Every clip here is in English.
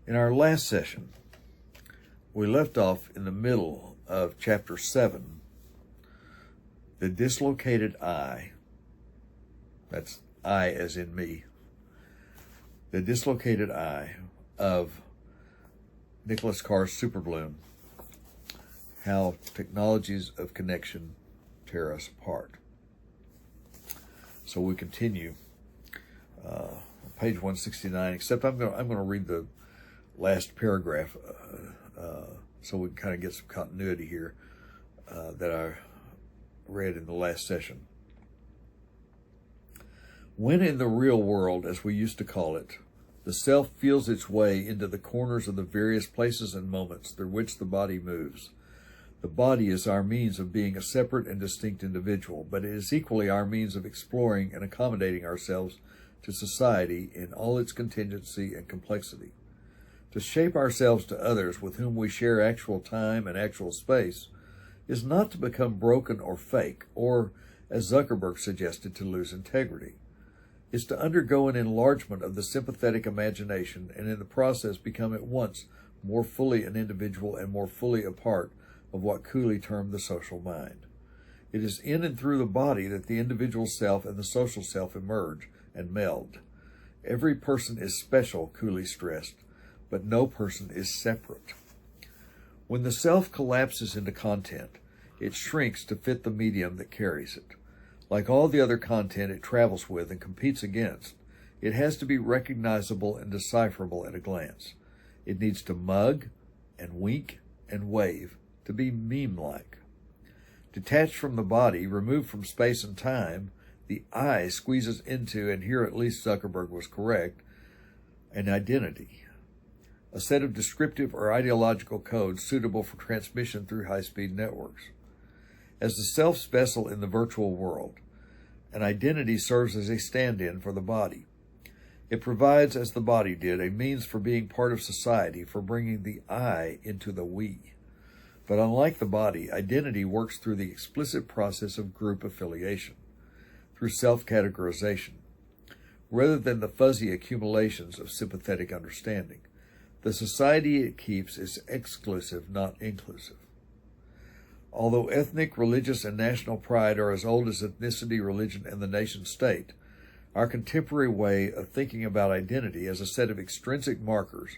In our last session, we left off in the middle of chapter 7, the dislocated eye. That's I as in me. The dislocated eye of Nicholas Carr's Superbloom. How technologies of connection tear us apart. So we continue page 169. Except I'm going to read the last paragraph so we can kind of get some continuity here that I read in the last session. When in the real world, as we used to call it, the self feels its way into the corners of the various places and moments through which the body moves. The body is our means of being a separate and distinct individual, but it is equally our means of exploring and accommodating ourselves to society in all its contingency and complexity. To shape ourselves to others with whom we share actual time and actual space is not to become broken or fake, or, as Zuckerberg suggested, to lose integrity. It's to undergo an enlargement of the sympathetic imagination and in the process become at once more fully an individual and more fully a part of what Cooley termed the social mind. It is in and through the body that the individual self and the social self emerge and meld. Every person is special, Cooley stressed, but no person is separate. When the self collapses into content, it shrinks to fit the medium that carries it. Like all the other content it travels with and competes against, it has to be recognizable and decipherable at a glance. It needs to mug and wink and wave to be meme-like. Detached from the body, removed from space and time, the I squeezes into, and here at least Zuckerberg was correct, an identity. A set of descriptive or ideological codes suitable for transmission through high-speed networks. As the self's vessel in the virtual world, an identity serves as a stand-in for the body. It provides, as the body did, a means for being part of society, for bringing the I into the we. But unlike the body, identity works through the explicit process of group affiliation, through self-categorization, rather than the fuzzy accumulations of sympathetic understanding. The society it keeps is exclusive, not inclusive. Although ethnic, religious, and national pride are as old as ethnicity, religion, and the nation-state, our contemporary way of thinking about identity as a set of extrinsic markers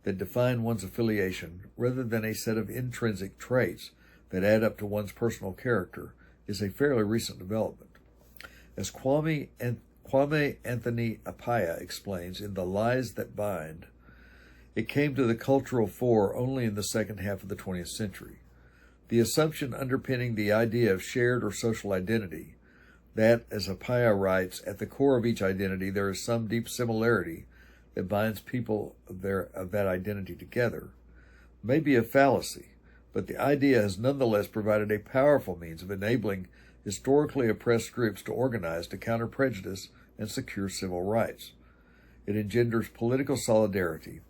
that define one's affiliation, rather than a set of intrinsic traits that add up to one's personal character, is a fairly recent development. As Kwame Anthony Appiah explains in The Lies That Bind, it came to the cultural fore only in the second half of the 20th century. The assumption underpinning the idea of shared or social identity, that, as Appiah writes, at the core of each identity there is some deep similarity that binds people of that identity together, may be a fallacy, but the idea has nonetheless provided a powerful means of enabling historically oppressed groups to organize to counter prejudice and secure civil rights. It engenders political solidarity,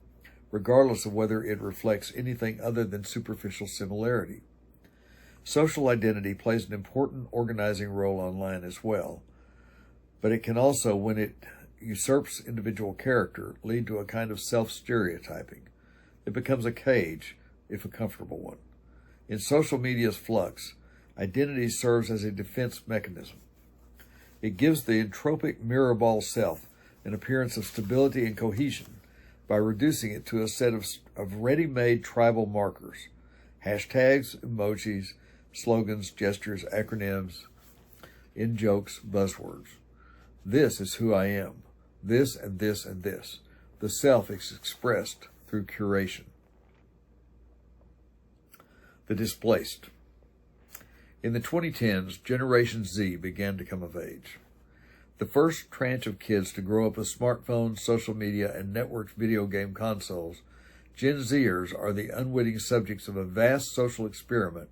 regardless of whether it reflects anything other than superficial similarity. Social identity plays an important organizing role online as well, but it can also, when it usurps individual character, lead to a kind of self-stereotyping. It becomes a cage, if a comfortable one. In social media's flux, identity serves as a defense mechanism. It gives the entropic mirror ball self an appearance of stability and cohesion by reducing it to a set of ready-made tribal markers, hashtags, emojis, slogans, gestures, acronyms, in-jokes, buzzwords. This is who I am. This and this and this. The self is expressed through curation. The displaced. In the 2010s, Generation Z began to come of age. The first tranche of kids to grow up with smartphones, social media, and networked video game consoles, Gen Zers are the unwitting subjects of a vast social experiment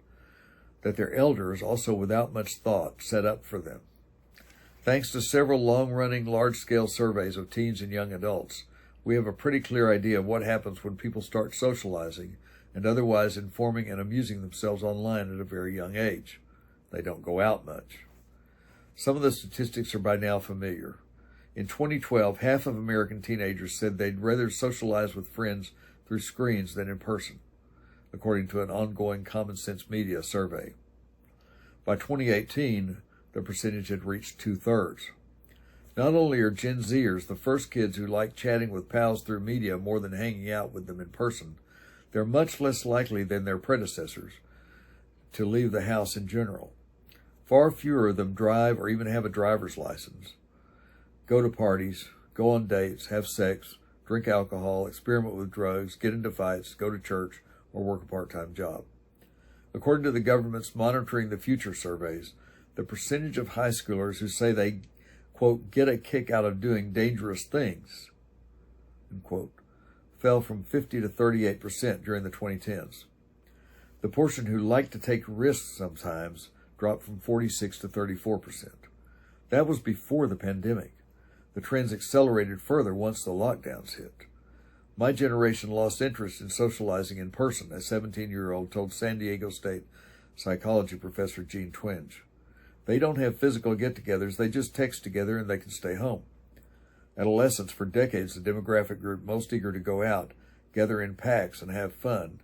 that their elders, also without much thought, set up for them. Thanks to several long-running, large-scale surveys of teens and young adults, we have a pretty clear idea of what happens when people start socializing and otherwise informing and amusing themselves online at a very young age. They don't go out much. Some of the statistics are by now familiar. In 2012, half of American teenagers said they'd rather socialize with friends through screens than in person, according to an ongoing Common Sense Media survey. By 2018, the percentage had reached 2/3. Not only are Gen Zers the first kids who like chatting with pals through media more than hanging out with them in person, they're much less likely than their predecessors to leave the house in general. Far fewer of them drive or even have a driver's license, go to parties, go on dates, have sex, drink alcohol, experiment with drugs, get into fights, go to church, or work a part-time job. According to the government's Monitoring the Future surveys, the percentage of high schoolers who say they, quote, get a kick out of doing dangerous things, end quote, fell from 50 to 38% during the 2010s. The portion who like to take risks sometimes dropped from 46 to 34%. That was before the pandemic. The trends accelerated further once the lockdowns hit. My generation lost interest in socializing in person, a 17-year-old told San Diego State psychology professor Gene Twenge. They don't have physical get-togethers, they just text together and they can stay home. Adolescents, for decades, the demographic group most eager to go out, gather in packs, and have fun.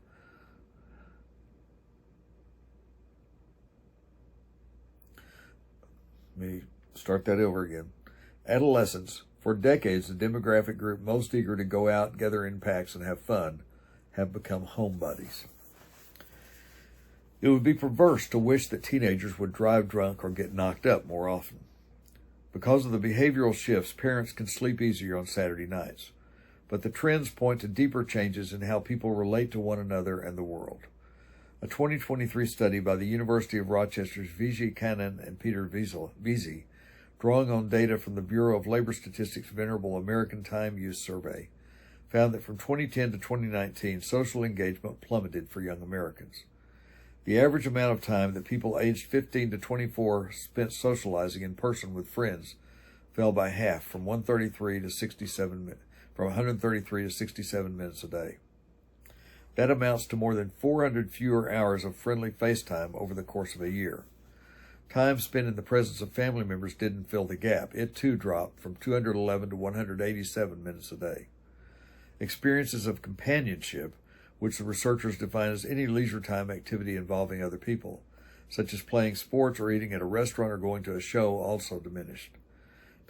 Let me start that over again. Adolescents, for decades, the demographic group most eager to go out, gather in packs, and have fun, have become homebodies. It would be perverse to wish that teenagers would drive drunk or get knocked up more often. Because of the behavioral shifts, parents can sleep easier on Saturday nights. But the trends point to deeper changes in how people relate to one another and the world. A 2023 study by the University of Rochester's Vijay Kannan and Peter Veazey, drawing on data from the Bureau of Labor Statistics' Venerable American Time Use Survey, found that from 2010 to 2019, social engagement plummeted for young Americans. The average amount of time that people aged 15 to 24 spent socializing in person with friends fell by half, from 133 to 67 from 133 to 67 minutes a day. That amounts to more than 400 fewer hours of friendly FaceTime over the course of a year. Time spent in the presence of family members didn't fill the gap. It too dropped from 211 to 187 minutes a day. Experiences of companionship, which the researchers define as any leisure time activity involving other people, such as playing sports or eating at a restaurant or going to a show, also diminished.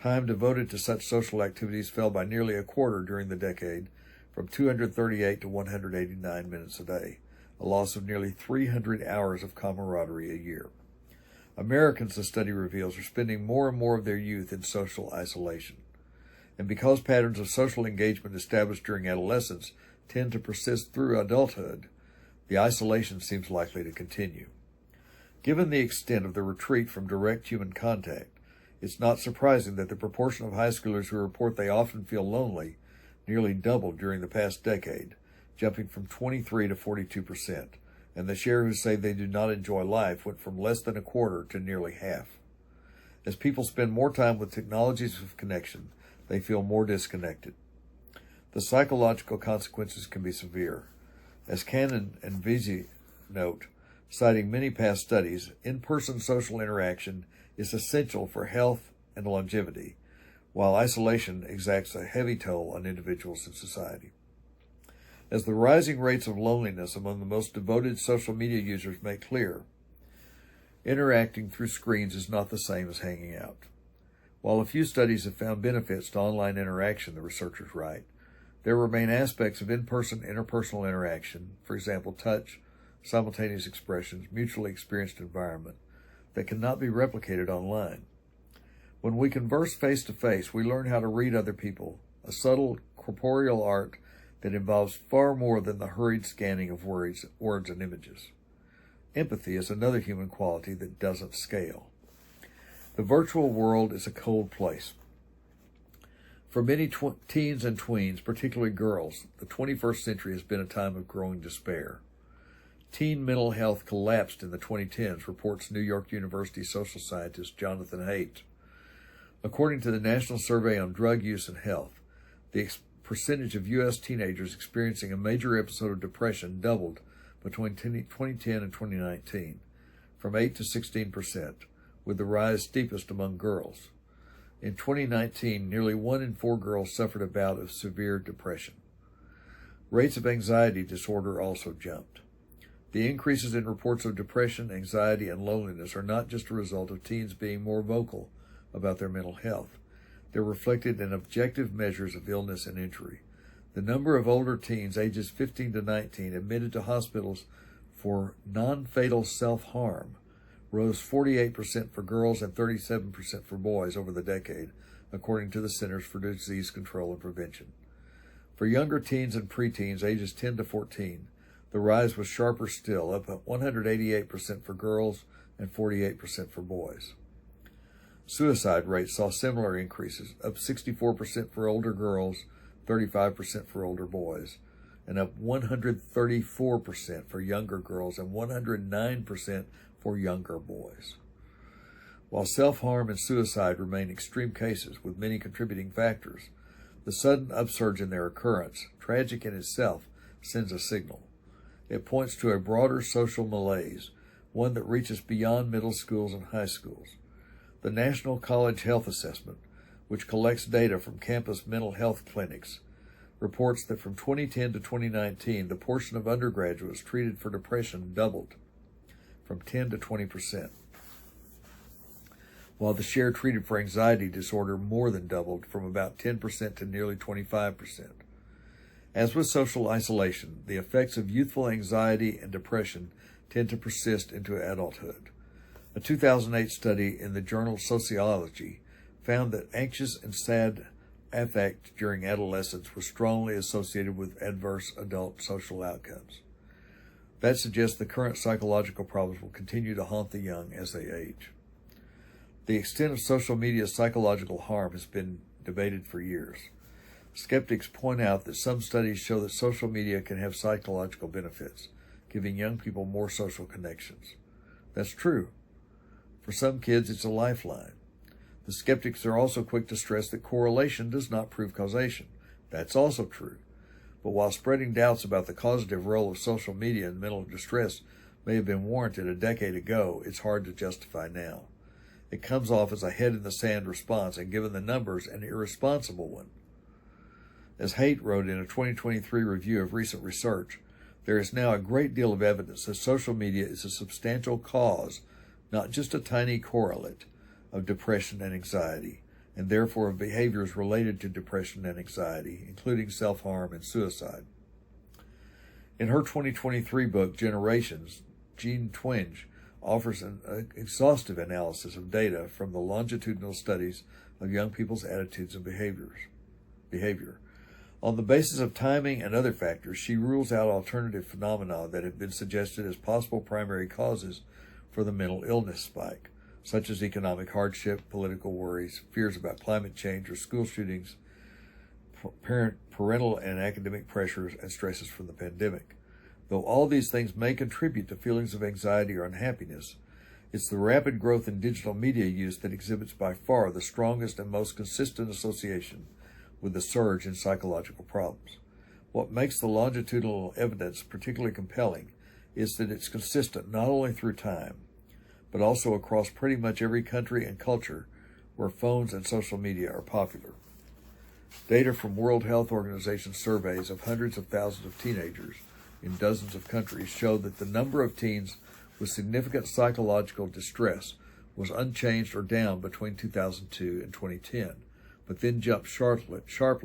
Time devoted to such social activities fell by nearly a quarter during the decade, from 238 to 189 minutes a day, a loss of nearly 300 hours of camaraderie a year. Americans, the study reveals, are spending more and more of their youth in social isolation. And because patterns of social engagement established during adolescence tend to persist through adulthood, the isolation seems likely to continue. Given the extent of the retreat from direct human contact, it's not surprising that the proportion of high schoolers who report they often feel lonely nearly doubled during the past decade, jumping from 23 to 42%, and the share who say they do not enjoy life went from less than a quarter to nearly half. As people spend more time with technologies of connection, they feel more disconnected. The psychological consequences can be severe. As Cannon and Veazey note, citing many past studies, in-person social interaction is essential for health and longevity, while isolation exacts a heavy toll on individuals and society. As the rising rates of loneliness among the most devoted social media users make clear, interacting through screens is not the same as hanging out. While a few studies have found benefits to online interaction, the researchers write, there remain aspects of in-person interpersonal interaction, for example, touch, simultaneous expressions, mutually experienced environment, that cannot be replicated online. When we converse face-to-face, we learn how to read other people, a subtle corporeal art that involves far more than the hurried scanning of words and images. Empathy is another human quality that doesn't scale. The virtual world is a cold place. For many teens and tweens, particularly girls, the 21st century has been a time of growing despair. Teen mental health collapsed in the 2010s, reports New York University social scientist Jonathan Haidt. According to the National Survey on Drug Use and Health, the percentage of U.S. teenagers experiencing a major episode of depression doubled between 2010 and 2019, from 8 to 16%, with the rise steepest among girls. In 2019, nearly 1 in 4 girls suffered a bout of severe depression. Rates of anxiety disorder also jumped. The increases in reports of depression, anxiety, and loneliness are not just a result of teens being more vocal about their mental health. They're reflected in objective measures of illness and injury. The number of older teens ages 15 to 19 admitted to hospitals for non-fatal self-harm rose 48% for girls and 37% for boys over the decade, according to the Centers for Disease Control and Prevention. For younger teens and preteens ages 10 to 14, the rise was sharper still, up 188% for girls and 48% for boys. Suicide rates saw similar increases, up 64% for older girls, 35% for older boys, and up 134% for younger girls and 109% for younger boys. While self-harm and suicide remain extreme cases with many contributing factors, the sudden upsurge in their occurrence, tragic in itself, sends a signal. It points to a broader social malaise, one that reaches beyond middle schools and high schools. The National College Health Assessment, which collects data from campus mental health clinics, reports that from 2010 to 2019, the portion of undergraduates treated for depression doubled, from 10 to 20%, while the share treated for anxiety disorder more than doubled, from about 10% to nearly 25%. As with social isolation, the effects of youthful anxiety and depression tend to persist into adulthood. A 2008 study in the journal Sociology found that anxious and sad affect during adolescence was strongly associated with adverse adult social outcomes. That suggests the current psychological problems will continue to haunt the young as they age. The extent of social media's psychological harm has been debated for years. Skeptics point out that some studies show that social media can have psychological benefits, giving young people more social connections. That's true. For some kids, it's a lifeline. The skeptics are also quick to stress that correlation does not prove causation. That's also true. But while spreading doubts about the causative role of social media in mental distress may have been warranted a decade ago, it's hard to justify now. It comes off as a head-in-the-sand response, and given the numbers, an irresponsible one. As Haidt wrote in a 2023 review of recent research, there is now a great deal of evidence that social media is a substantial cause, not just a tiny correlate, of depression and anxiety, and therefore of behaviors related to depression and anxiety, including self-harm and suicide. In her 2023 book, Generations, Jean Twenge offers an exhaustive analysis of data from the longitudinal studies of young people's attitudes and behavior. On the basis of timing and other factors, she rules out alternative phenomena that have been suggested as possible primary causes for the mental illness spike, such as economic hardship, political worries, fears about climate change or school shootings, parental and academic pressures, and stresses from the pandemic. Though all these things may contribute to feelings of anxiety or unhappiness, it's the rapid growth in digital media use that exhibits by far the strongest and most consistent association with the surge in psychological problems. What makes the longitudinal evidence particularly compelling is that it's consistent not only through time, but also across pretty much every country and culture where phones and social media are popular. Data from World Health Organization surveys of hundreds of thousands of teenagers in dozens of countries show that the number of teens with significant psychological distress was unchanged or down between 2002 and 2010, but then jumped sharply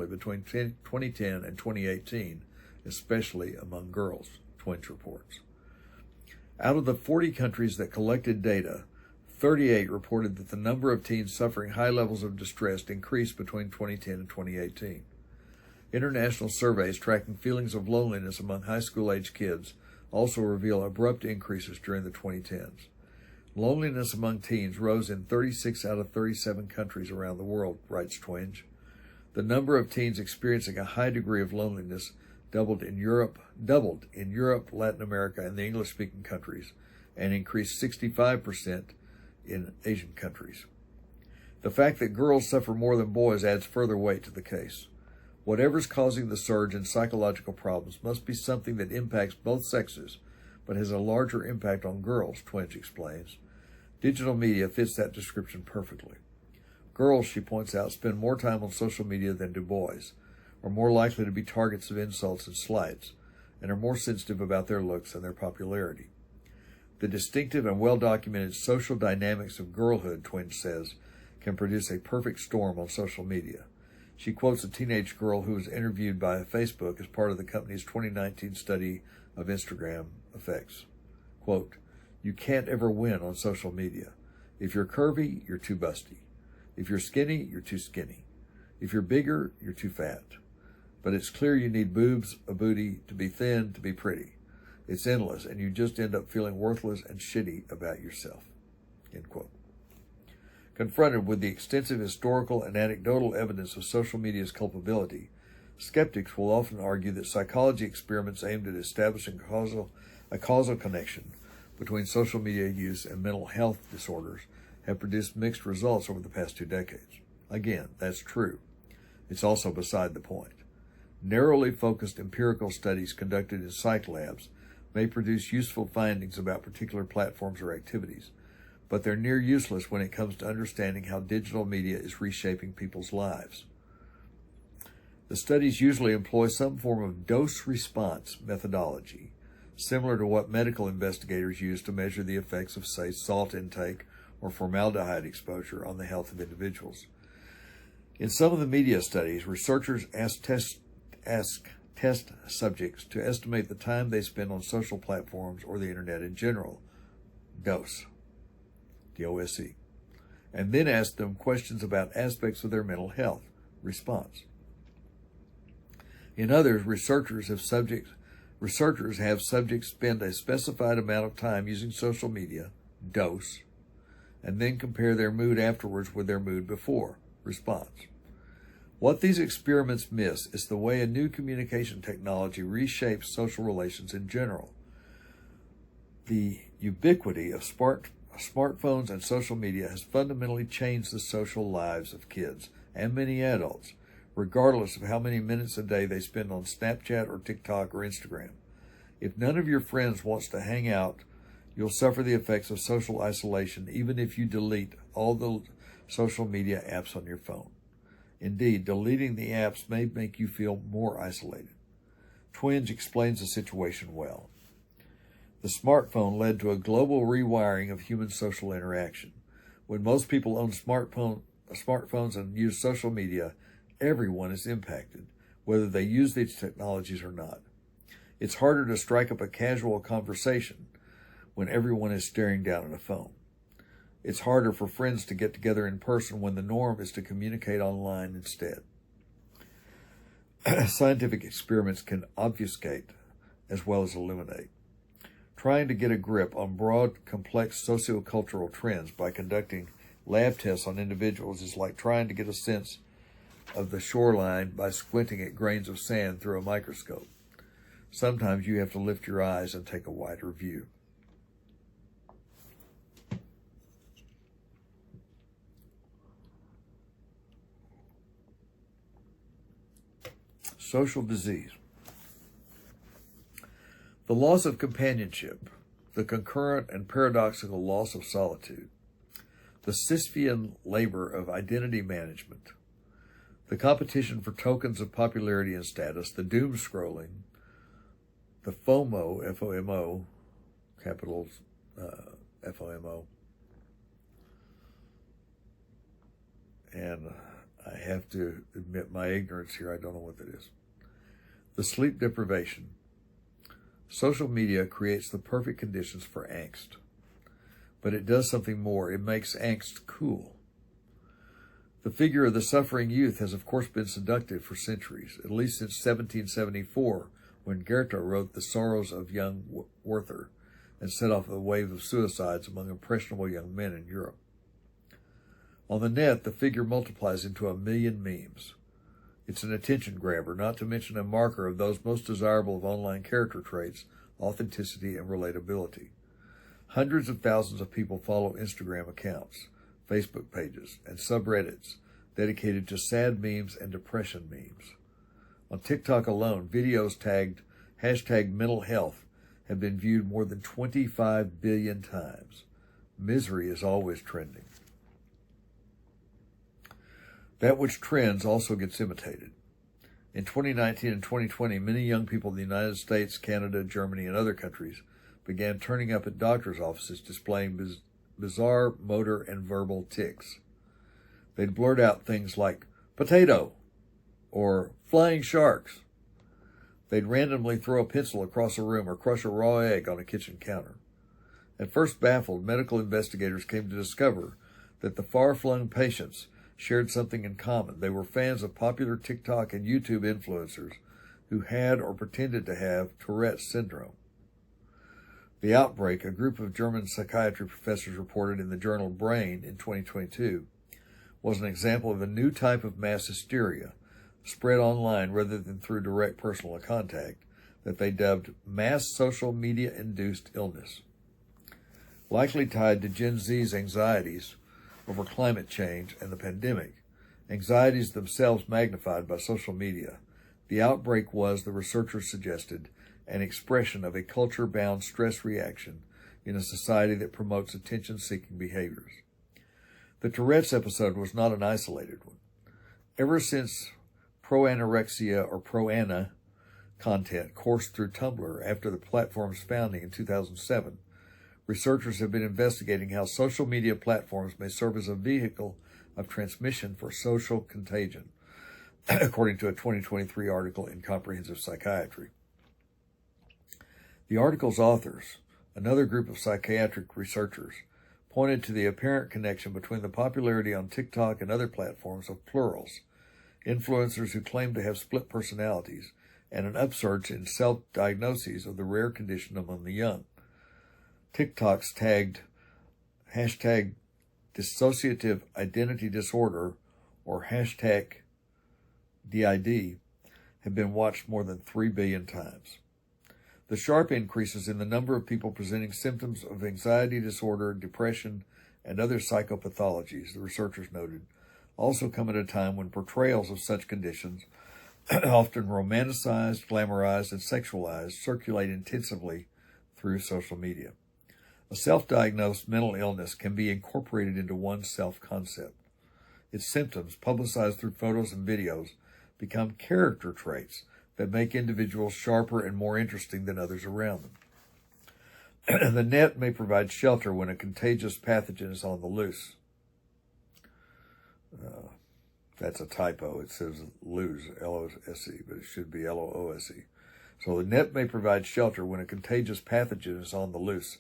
between 2010 and 2018, especially among girls, Twenge reports. Out of the 40 countries that collected data, 38 reported that the number of teens suffering high levels of distress increased between 2010 and 2018. International surveys tracking feelings of loneliness among high school-age kids also reveal abrupt increases during the 2010s. Loneliness among teens rose in 36 out of 37 countries around the world, writes Twenge. The number of teens experiencing a high degree of loneliness doubled in Europe, Latin America, and the English-speaking countries, and increased 65% in Asian countries. The fact that girls suffer more than boys adds further weight to the case. Whatever's causing the surge in psychological problems must be something that impacts both sexes, but has a larger impact on girls, Twenge explains. Digital media fits that description perfectly. Girls, she points out, spend more time on social media than do boys, are more likely to be targets of insults and slights, and are more sensitive about their looks and their popularity. The distinctive and well-documented social dynamics of girlhood, Twenge says, can produce a perfect storm on social media. She quotes a teenage girl who was interviewed by Facebook as part of the company's 2019 study of Instagram effects. Quote, "You can't ever win on social media. If you're curvy, you're too busty. If you're skinny, you're too skinny. If you're bigger, you're too fat. But it's clear you need boobs, a booty, to be thin, to be pretty. It's endless, and you just end up feeling worthless and shitty about yourself." End quote. Confronted with the extensive historical and anecdotal evidence of social media's culpability, skeptics will often argue that psychology experiments aimed at establishing a causal connection between social media use and mental health disorders have produced mixed results over the past 2 decades. Again, that's true. It's also beside the point. Narrowly focused empirical studies conducted in psych labs may produce useful findings about particular platforms or activities, but they're near useless when it comes to understanding how digital media is reshaping people's lives. The studies usually employ some form of dose-response methodology, similar to what medical investigators use to measure the effects of, say, salt intake or formaldehyde exposure on the health of individuals. In some of the media studies, researchers ask test subjects to estimate the time they spend on social platforms or the internet in general, DOSE, D-O-S-E, and then ask them questions about aspects of their mental health, response. In others, researchers have subjects spend a specified amount of time using social media, DOSE, and then compare their mood afterwards with their mood before, response. What these experiments miss is the way a new communication technology reshapes social relations in general. The ubiquity of smartphones and social media has fundamentally changed the social lives of kids and many adults, regardless of how many minutes a day they spend on Snapchat or TikTok or Instagram. If none of your friends wants to hang out, you'll suffer the effects of social isolation even if you delete all the social media apps on your phone. Indeed, deleting the apps may make you feel more isolated. Twenge explains the situation well. The smartphone led to a global rewiring of human social interaction. When most people own smartphones and use social media, everyone is impacted, whether they use these technologies or not. It's harder to strike up a casual conversation when everyone is staring down at a phone. It's harder for friends to get together in person when the norm is to communicate online instead. Scientific experiments can obfuscate as well as illuminate. Trying to get a grip on broad, complex sociocultural trends by conducting lab tests on individuals is like trying to get a sense of the shoreline by squinting at grains of sand through a microscope. Sometimes you have to lift your eyes and take a wider view. Social disease. The loss of companionship, the concurrent and paradoxical loss of solitude, the Sisyphean labor of identity management, the competition for tokens of popularity and status, the doom scrolling, the FOMO, F-O-M-O, capitals F-O-M-O, and I have to admit my ignorance here, I don't know what that is. The sleep deprivation. Social media creates the perfect conditions for angst, but it does something more. It makes angst cool. The figure of the suffering youth has, of course, been seductive for centuries, at least since 1774, when Goethe wrote The Sorrows of Young Werther and set off a wave of suicides among impressionable young men in Europe. On the net, the figure multiplies into 1 million memes. It's an attention grabber, not to mention a marker of those most desirable of online character traits, authenticity and relatability. Hundreds of thousands of people follow Instagram accounts, Facebook pages, and subreddits dedicated to sad memes and depression memes. On TikTok alone, videos tagged #mental health have been viewed more than 25 billion times. Misery is always trending. That which trends also gets imitated. In 2019 and 2020, many young people in the United States, Canada, Germany, and other countries began turning up at doctors' offices displaying bizarre motor and verbal tics. They'd blurt out things like potato or flying sharks. They'd randomly throw a pencil across a room or crush a raw egg on a kitchen counter. At first baffled, medical investigators came to discover that the far-flung patients shared something in common. They were fans of popular TikTok and YouTube influencers who had or pretended to have Tourette's syndrome. The outbreak, a group of German psychiatry professors reported in the journal Brain in 2022, was an example of a new type of mass hysteria spread online rather than through direct personal contact that they dubbed mass social media-induced illness. Likely tied to Gen Z's anxieties over climate change and the pandemic, anxieties themselves magnified by social media, the outbreak was, the researchers suggested, an expression of a culture-bound stress reaction in a society that promotes attention-seeking behaviors. The Tourette's episode was not an isolated one. Ever since pro-anorexia or pro-ana content coursed through Tumblr after the platform's founding in 2007, researchers have been investigating how social media platforms may serve as a vehicle of transmission for social contagion, according to a 2023 article in Comprehensive Psychiatry. The article's authors, another group of psychiatric researchers, pointed to the apparent connection between the popularity on TikTok and other platforms of plurals, influencers who claim to have split personalities, and an upsurge in self-diagnoses of the rare condition among the young. TikTok's tagged hashtag dissociative identity disorder or hashtag DID have been watched more than 3 billion times. The sharp increases in the number of people presenting symptoms of anxiety disorder, depression, and other psychopathologies, the researchers noted, also come at a time when portrayals of such conditions, often romanticized, glamorized, and sexualized, circulate intensively through social media. A self-diagnosed mental illness can be incorporated into one's self-concept. Its symptoms, publicized through photos and videos, become character traits that make individuals sharper and more interesting than others around them. The net may provide shelter when a contagious pathogen is on the loose. That's a typo. It says lose, L-O-S-E, but it should be L-O-O-S-E. So the net may provide shelter when a contagious pathogen is on the loose,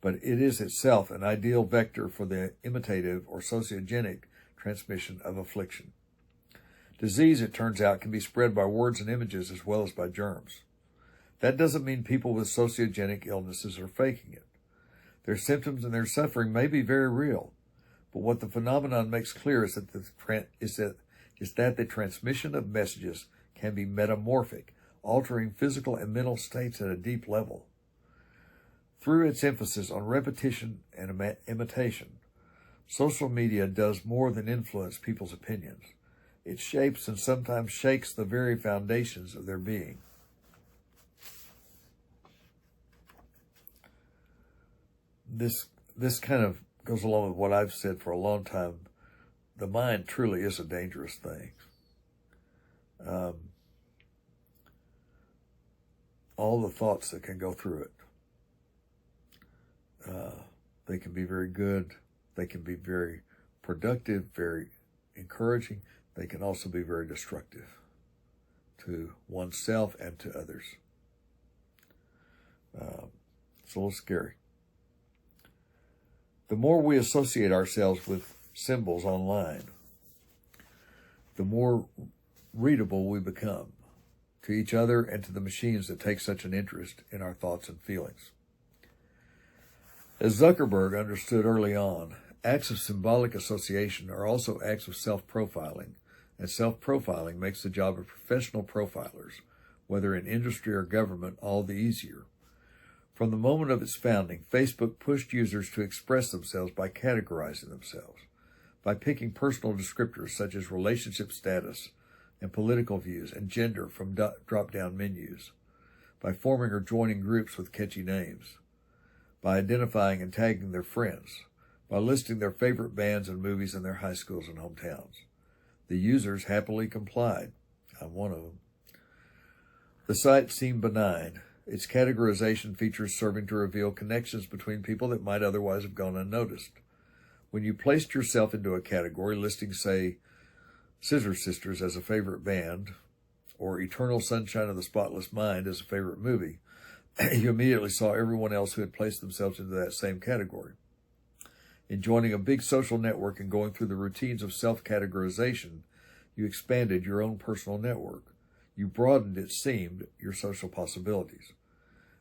but it is itself an ideal vector for the imitative or sociogenic transmission of affliction. Disease, it turns out, can be spread by words and images as well as by germs. That doesn't mean people with sociogenic illnesses are faking it. Their symptoms and their suffering may be very real, but what the phenomenon makes clear is that the transmission of messages can be metamorphic, altering physical and mental states at a deep level. Through its emphasis on repetition and imitation, social media does more than influence people's opinions. It shapes and sometimes shakes the very foundations of their being. This kind of goes along with what I've said for a long time. The mind truly is a dangerous thing. All the thoughts that can go through it. They can be very good. They can be very productive, very encouraging. They can also be very destructive to oneself and to others. It's a little scary. The more we associate ourselves with symbols online, the more readable we become to each other and to the machines that take such an interest in our thoughts and feelings. As Zuckerberg understood early on, acts of symbolic association are also acts of self-profiling, and self-profiling makes the job of professional profilers, whether in industry or government, all the easier. From the moment of its founding, Facebook pushed users to express themselves by categorizing themselves, by picking personal descriptors such as relationship status and political views and gender from drop-down menus, by forming or joining groups with catchy names, by identifying and tagging their friends, by listing their favorite bands and movies in their high schools and hometowns. The users happily complied. I'm one of them. The site seemed benign, its categorization features serving to reveal connections between people that might otherwise have gone unnoticed. When you placed yourself into a category, listing, say, Scissor Sisters as a favorite band, or Eternal Sunshine of the Spotless Mind as a favorite movie, you immediately saw everyone else who had placed themselves into that same category. In joining a big social network and going through the routines of self-categorization, you expanded your own personal network. You broadened, it seemed, your social possibilities.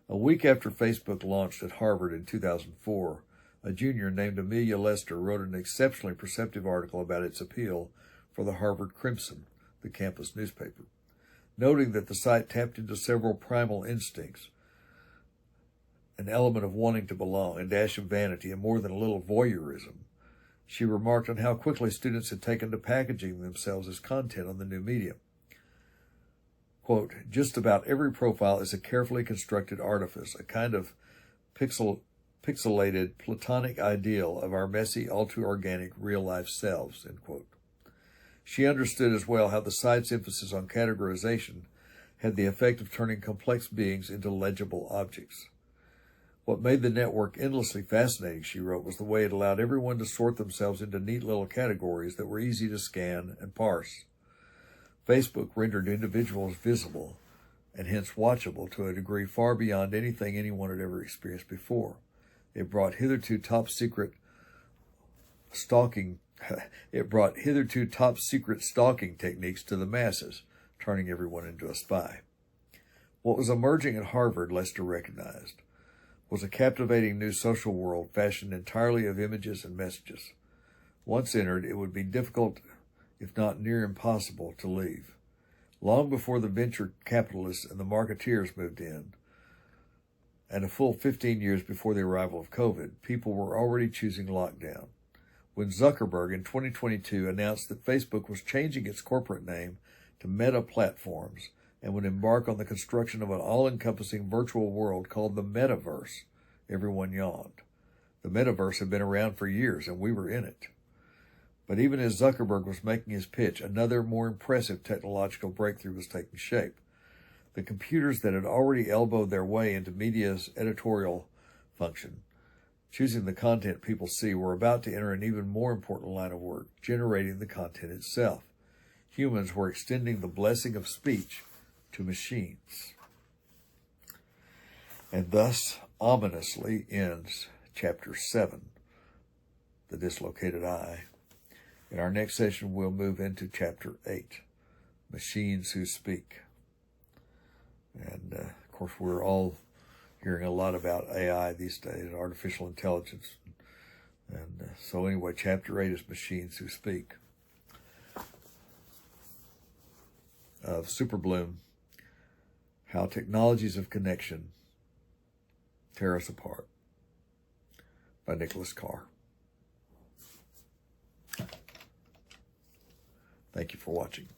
A week after Facebook launched at Harvard in 2004, a junior named Amelia Lester wrote an exceptionally perceptive article about its appeal for the Harvard Crimson, the campus newspaper. Noting that the site tapped into several primal instincts, an element of wanting to belong, a dash of vanity, and more than a little voyeurism, she remarked on how quickly students had taken to packaging themselves as content on the new medium. Quote, just about every profile is a carefully constructed artifice, a kind of pixelated platonic ideal of our messy, all-too-organic, real-life selves, end quote. She understood as well how the site's emphasis on categorization had the effect of turning complex beings into legible objects. What made the network endlessly fascinating, she wrote, was the way it allowed everyone to sort themselves into neat little categories that were easy to scan and parse. Facebook rendered individuals visible and hence watchable to a degree far beyond anything anyone had ever experienced before. It brought hitherto top secret stalking techniques to the masses, turning everyone into a spy. What was emerging at Harvard, Lester recognized, was a captivating new social world fashioned entirely of images and messages. Once entered, it would be difficult, if not near impossible, to leave. Long before the venture capitalists and the marketeers moved in, and a full 15 years before the arrival of COVID, people were already choosing lockdown. When Zuckerberg in 2022 announced that Facebook was changing its corporate name to Meta Platforms and would embark on the construction of an all-encompassing virtual world called the Metaverse, everyone yawned. The Metaverse had been around for years, and we were in it. But even as Zuckerberg was making his pitch, another more impressive technological breakthrough was taking shape. The computers that had already elbowed their way into media's editorial function, choosing the content people see, were about to enter an even more important line of work, generating the content itself. Humans were extending the blessing of speech to machines. And thus, ominously, ends Chapter 7, The Dislocated Eye. In our next session, we'll move into Chapter 8, Machines Who Speak. And, of course, we're all hearing a lot about AI these days, artificial intelligence. And so anyway, Chapter 8 is Machines Who Speak. Of Superbloom, How Technologies of Connection Tear Us Apart, by Nicholas Carr. Thank you for watching.